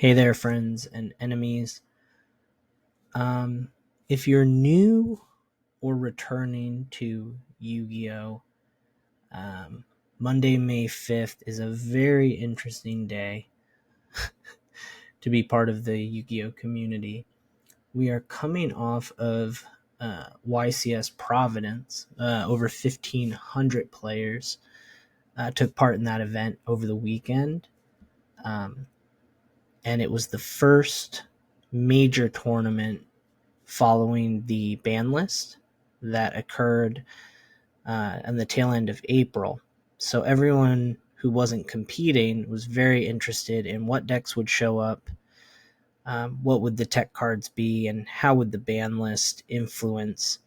Hey there, friends and enemies. Um, if you're new or returning to Yu-Gi-Oh, Monday, May 5th is a very interesting day to be part of the Yu-Gi-Oh community. We are coming off of YCS Providence. Over 1,500 players took part in that event over the weekend. And it was the first major tournament following the ban list that occurred on the tail end of April. So everyone who wasn't competing was very interested in what decks would show up, what would the tech cards be, and how would the ban list influence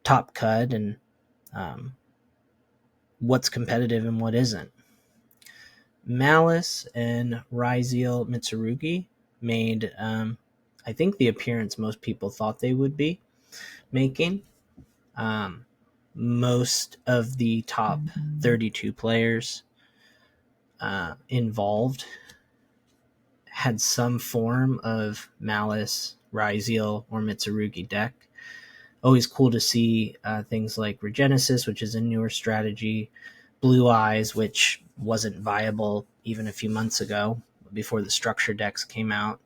Top Cut and what's competitive and what isn't. Malice and Ryziel Mitsurugi made, I think, the appearance most people thought they would be making. Most of the top 32 players involved had some form of Malice, Ryziel, or Mitsurugi deck. Always cool to see things like Regenesis, which is a newer strategy, Blue Eyes, which wasn't viable even a few months ago before the structure decks came out.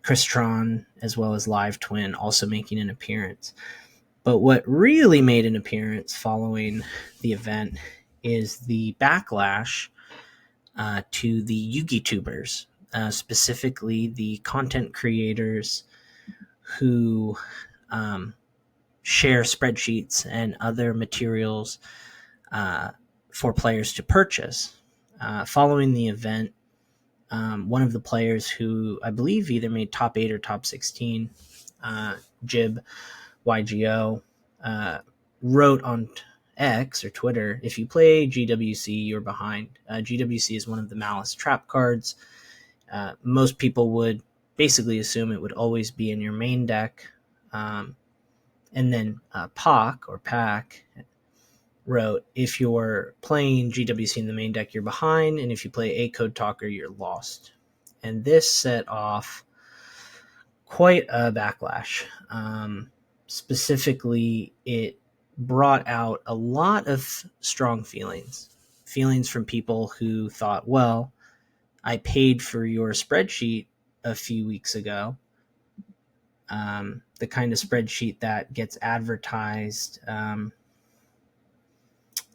Crystron, as well as Live Twin, also making an appearance. But what really made an appearance following the event is the backlash to the Yugitubers, specifically the content creators who share spreadsheets and other materials for players to purchase. Following the event, one of the players who I believe either made top 8 or top 16, Jib YGO, wrote on X or Twitter, if you play GWC, you're behind. GWC is one of the Malice trap cards. Most people would basically assume it would always be in your main deck. And then Pac wrote, if you're playing GWC in the main deck, you're behind. And if you play A Code Talker, you're lost. And this set off quite a backlash. Specifically, it brought out a lot of strong feelings from people who thought, well, I paid for your spreadsheet a few weeks ago, the kind of spreadsheet that gets advertised.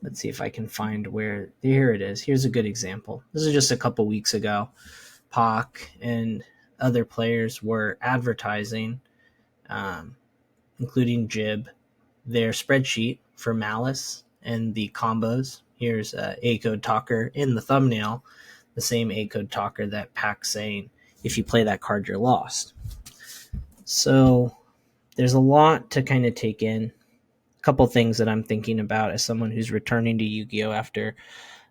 Let's see if I can find where. Here it is. Here's a good example. This is just a couple weeks ago. Pac and other players were advertising, including Jib, their spreadsheet for Malice and the combos. Here's A Code Talker in the thumbnail, the same A Code Talker that Pac's saying, if you play that card, you're lost. So there's a lot to kind of take in. A couple things that I'm thinking about as someone who's returning to Yu-Gi-Oh! After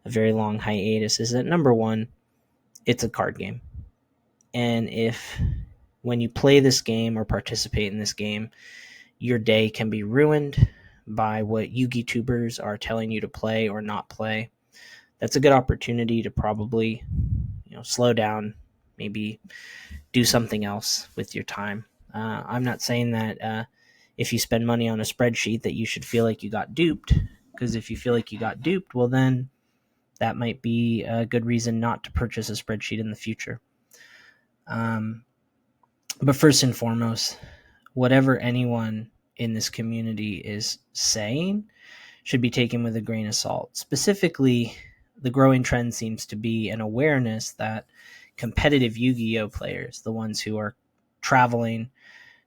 a very long hiatus is that, number one, it's a card game. And if when you play this game or participate in this game, your day can be ruined by what Yugitubers are telling you to play or not play, that's a good opportunity to probably, slow down, maybe do something else with your time. I'm not saying that if you spend money on a spreadsheet that you should feel like you got duped, because if you feel like you got duped, well, then that might be a good reason not to purchase a spreadsheet in the future. But first and foremost, whatever anyone in this community is saying should be taken with a grain of salt. Specifically, the growing trend seems to be an awareness that competitive Yu-Gi-Oh players, the ones who are traveling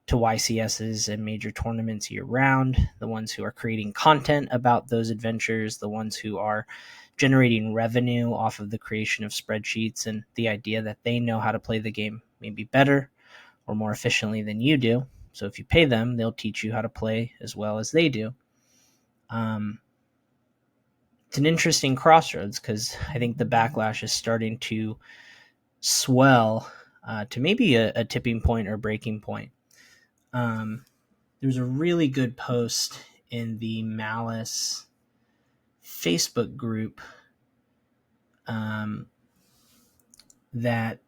to YCSs and major tournaments year-round, the ones who are creating content about those adventures, the ones who are generating revenue off of the creation of spreadsheets and the idea that they know how to play the game maybe better or more efficiently than you do. So if you pay them, they'll teach you how to play as well as they do. It's an interesting crossroads because I think the backlash is starting to swell to maybe a tipping point or breaking point. There's a really good post in the Malice Facebook group that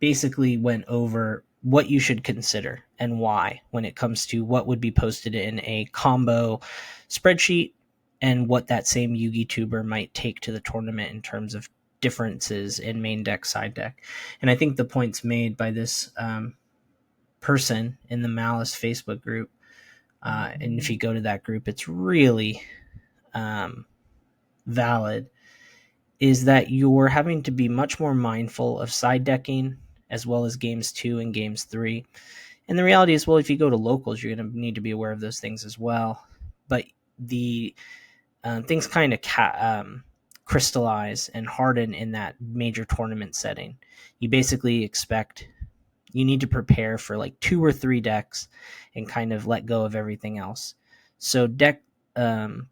basically went over what you should consider and why when it comes to what would be posted in a combo spreadsheet and what that same Yugituber might take to the tournament in terms of differences in main deck, side deck. And I think the points made by this person in the Malice Facebook group, and if you go to that group, it's really valid, is that you're having to be much more mindful of side decking as well as games 2 and games 3. And the reality is, well, if you go to locals, you're going to need to be aware of those things as well. But the things kind of crystallize and harden in that major tournament setting. You basically you need to prepare for like 2 or 3 decks and kind of let go of everything else. So deck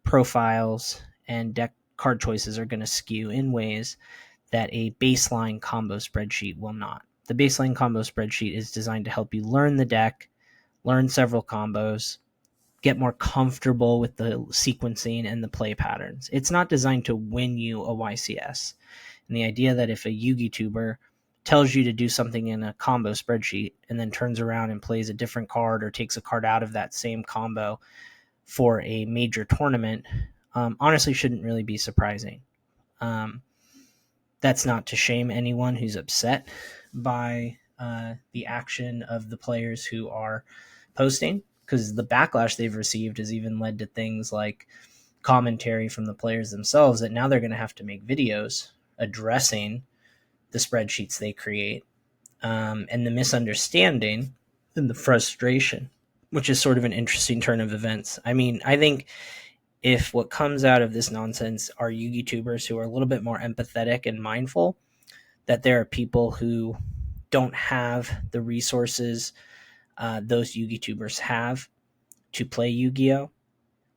profiles and deck card choices are going to skew in ways that a baseline combo spreadsheet will not. The baseline combo spreadsheet is designed to help you learn the deck, learn several combos, get more comfortable with the sequencing and the play patterns. It's not designed to win you a YCS. And the idea that if a Yugituber tells you to do something in a combo spreadsheet and then turns around and plays a different card or takes a card out of that same combo for a major tournament, honestly shouldn't really be surprising. That's not to shame anyone who's upset by the action of the players who are posting, because the backlash they've received has even led to things like commentary from the players themselves that now they're going to have to make videos addressing the spreadsheets they create, and the misunderstanding and the frustration, which is sort of an interesting turn of events. I mean, I think if what comes out of this nonsense are Yugitubers who are a little bit more empathetic and mindful that there are people who don't have the resources those Yugitubers have to play Yu-Gi-Oh!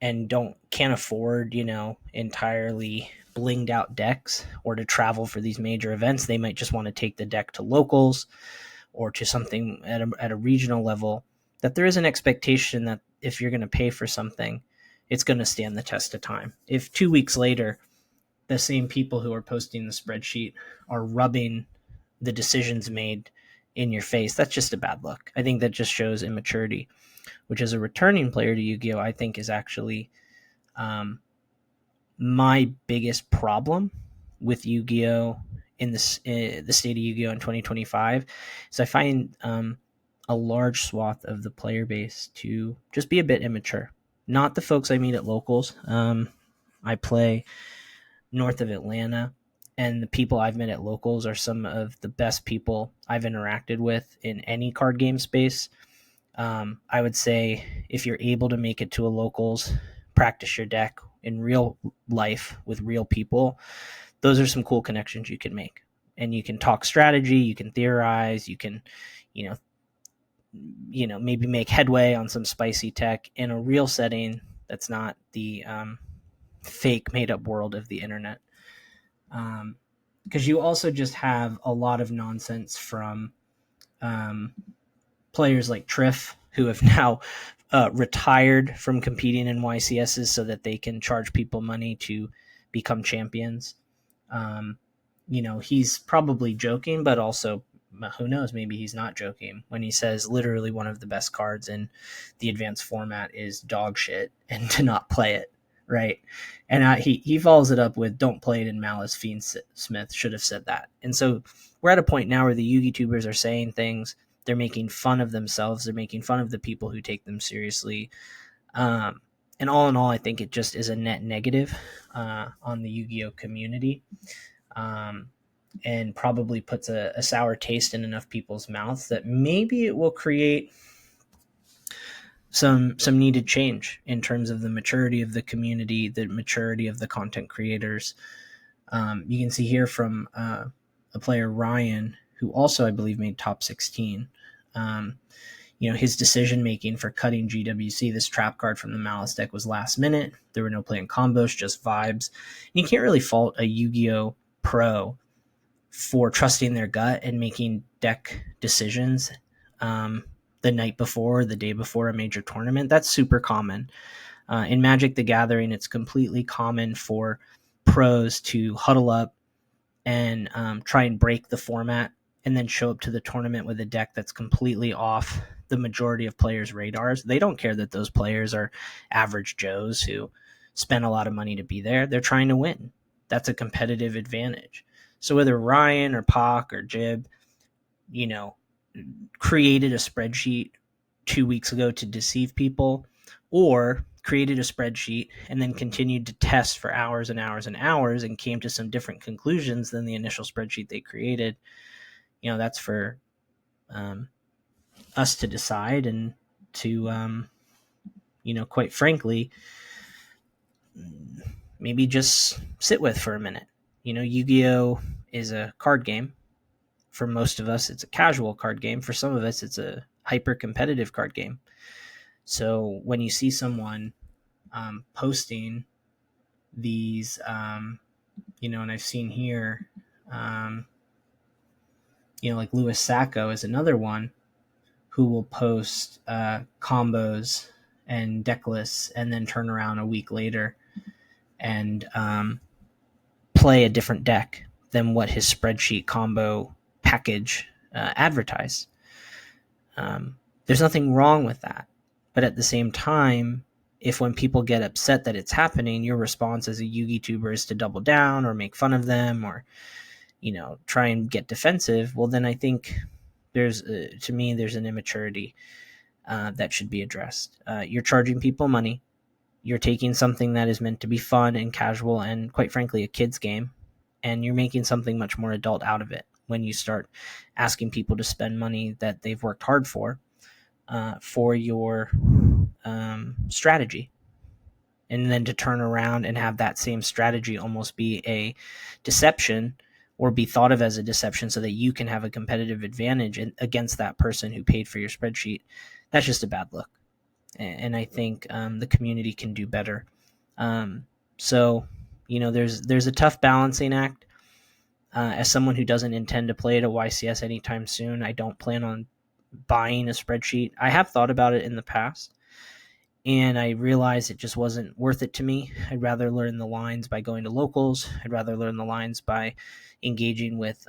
And can't afford, entirely blinged out decks or to travel for these major events. They might just want to take the deck to locals or to something at a regional level, that there is an expectation that if you're going to pay for something, it's going to stand the test of time. If 2 weeks later, the same people who are posting the spreadsheet are rubbing the decisions made in your face, that's just a bad look. I think that just shows immaturity, which as a returning player to Yu-Gi-Oh! I think is actually my biggest problem with Yu-Gi-Oh! In the state of Yu-Gi-Oh! In 2025 is I find a large swath of the player base to just be a bit immature. Not the folks I meet at locals. I play north of Atlanta, and the people I've met at locals are some of the best people I've interacted with in any card game space. I would say if you're able to make it to a locals, practice your deck in real life with real people, those are some cool connections you can make. And you can talk strategy, you can theorize, you can, maybe make headway on some spicy tech in a real setting that's not the fake made up world of the internet. Because you also just have a lot of nonsense from players like Triff, who have now retired from competing in YCSs so that they can charge people money to become champions. He's probably joking, but also who knows, maybe he's not joking when he says literally one of the best cards in the advanced format is dog shit and to not play it, right? And he follows it up with don't play it in Malice. Fiend Smith should have said that. And so we're at a point now where the Yugitubers are saying things. They're making fun of themselves. They're making fun of the people who take them seriously. And all in all, I think it just is a net negative on the Yu-Gi-Oh! Community, and probably puts a sour taste in enough people's mouths that maybe it will create some needed change in terms of the maturity of the community, the maturity of the content creators. You can see here from a player, Ryan, who also, I believe, made top 16. His decision making for cutting GWC, this trap card from the Malice deck, was last minute. There were no playing combos, just vibes. And you can't really fault a Yu-Gi-Oh! Pro for trusting their gut and making deck decisions the night before, the day before a major tournament. That's super common. In Magic the Gathering, it's completely common for pros to huddle up and try and break the format and then show up to the tournament with a deck that's completely off the majority of players' radars. They don't care that those players are average Joes who spent a lot of money to be there. They're trying to win. That's a competitive advantage. So whether Ryan or Pac or Jib, created a spreadsheet 2 weeks ago to deceive people, or created a spreadsheet and then continued to test for hours and hours and hours and came to some different conclusions than the initial spreadsheet they created, that's for us to decide and to, quite frankly, maybe just sit with for a minute. Yu-Gi-Oh! Is a card game. For most of us, it's a casual card game. For some of us, it's a hyper-competitive card game. So when you see someone posting these, and I've seen here, like Louis Sacco is another one who will post combos and deck lists and then turn around a week later and play a different deck than what his spreadsheet combo package advertised. There's nothing wrong with that. But at the same time, if when people get upset that it's happening, your response as a Yugituber is to double down or make fun of them or, try and get defensive, well, then I think there's an immaturity that should be addressed. You're charging people money. You're taking something that is meant to be fun and casual and, quite frankly, a kid's game, and you're making something much more adult out of it when you start asking people to spend money that they've worked hard for your strategy, and then to turn around and have that same strategy almost be a deception or be thought of as a deception so that you can have a competitive advantage against that person who paid for your spreadsheet. That's just a bad look. And I think the community can do better. So, there's a tough balancing act. As someone who doesn't intend to play it at YCS anytime soon, I don't plan on buying a spreadsheet. I have thought about it in the past, and I realized it just wasn't worth it to me. I'd rather learn the lines by going to locals. I'd rather learn the lines by engaging with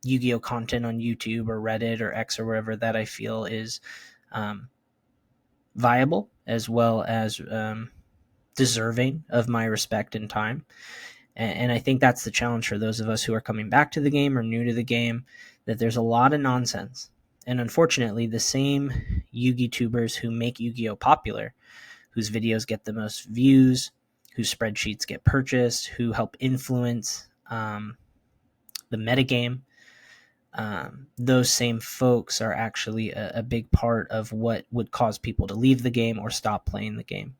Yu-Gi-Oh! Content on YouTube or Reddit or X or wherever that I feel is viable, as well as deserving of my respect and time. And I think that's the challenge for those of us who are coming back to the game or new to the game, that there's a lot of nonsense. And unfortunately, the same Yugitubers who make Yu-Gi-Oh! Popular, whose videos get the most views, whose spreadsheets get purchased, who help influence the metagame, those same folks are actually a big part of what would cause people to leave the game or stop playing the game.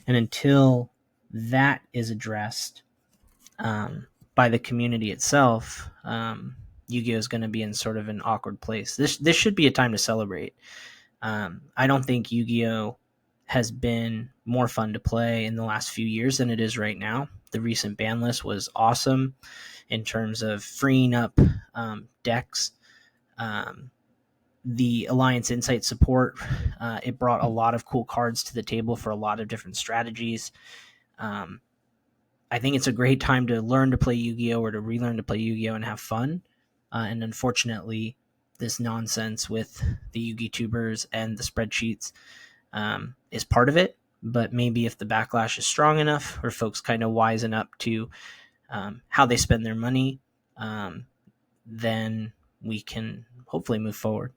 And until that is addressed by the community itself, Yu-Gi-Oh! Is going to be in sort of an awkward place. This should be a time to celebrate. I don't think Yu-Gi-Oh! Has been more fun to play in the last few years than it is right now. The recent ban list was awesome in terms of freeing up decks. The Alliance Insight support, it brought a lot of cool cards to the table for a lot of different strategies. I think it's a great time to learn to play Yu-Gi-Oh! Or to relearn to play Yu-Gi-Oh! And have fun. And unfortunately, this nonsense with the Yugitubers and the spreadsheets is part of it. But maybe if the backlash is strong enough, or folks kind of wisen up to how they spend their money, then we can hopefully move forward.